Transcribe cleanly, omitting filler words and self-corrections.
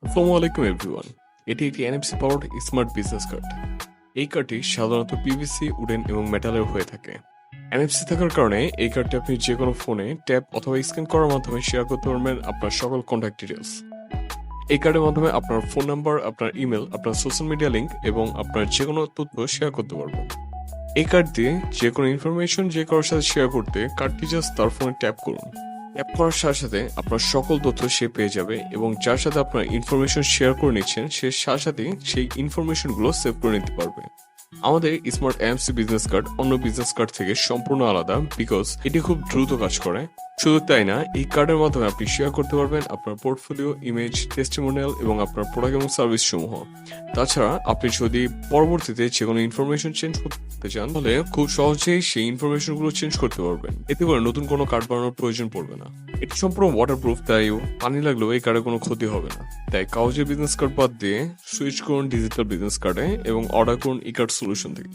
আসসালামু আলাইকুম এভরিওয়ান। এটি একটি NFC powered smart business card. এই কার্ডটি সাধারণত পিভিসি, উডেন এবং মেটালের হয়ে থাকে। এনএফসি থাকার কারণে এই কার্ডটি আপনি যে কোনো ফোনে ট্যাপ অথবা স্ক্যান করার মাধ্যমে শেয়ার করতে পারবেন আপনার সকল কন্ট্যাক্ট ডিটেলস। এই কার্ডের মাধ্যমে আপনার ফোন নাম্বার, আপনার ইমেল, আপনার সোশ্যাল মিডিয়া লিঙ্ক এবং আপনার যে কোনো তথ্য শেয়ার করতে পারবেন। এই কার্ড দিয়ে যে কোনো ইনফরমেশন যে কারোর সাথে শেয়ার করতে কার্ডটি জাস্ট তার ফোনে ট্যাপ করুন। ট্যাপ করার সাথে সাথে আপনার সকল তথ্য সে পেয়ে যাবে এবং যার সাথে আপনার ইনফরমেশন শেয়ার করে নিচ্ছেন সে সাথে সাথে সেই ইনফরমেশনগুলো সেভ করে নিতে পারবে। আমাদের স্মার্ট এমসি বিজনেস কার্ড অন্য বিজনেস কার্ড থেকে সম্পূর্ণ আলাদা, বিকজ এটি খুব দ্রুত কাজ করে। শুধু তাই না, এই কার্ডের মাধ্যমে আপনি শেয়ার করতে পারবেন আপনার পোর্টফোলিও, ইমেজ, টেস্টিমোনিয়াল এবং আপনার প্রোডাক্ট এবং সার্ভিস সমূহ। তাছাড়া আপনি যদি পরবর্তীতে যে কোনো ইনফরমেশন চেঞ্জ করতে চান তাহলে খুব সহজেই সেই ইনফরমেশনগুলো চেঞ্জ করতে পারবেন। এতে করে নতুন কোনো কার্ড বানানোর প্রয়োজন পড়বে না। এটি সম্পূর্ণ ওয়াটারপ্রুফ, তাই পানি লাগলেও এই কার্ডে কোনো ক্ষতি হবে না। তাই কাগজের বিজনেস কার্ড বাদ দিয়ে সুইচ করুন ডিজিটাল বিজনেস কার্ডে এবং অর্ডার করুন ই কার্ড সলিউশন থেকে।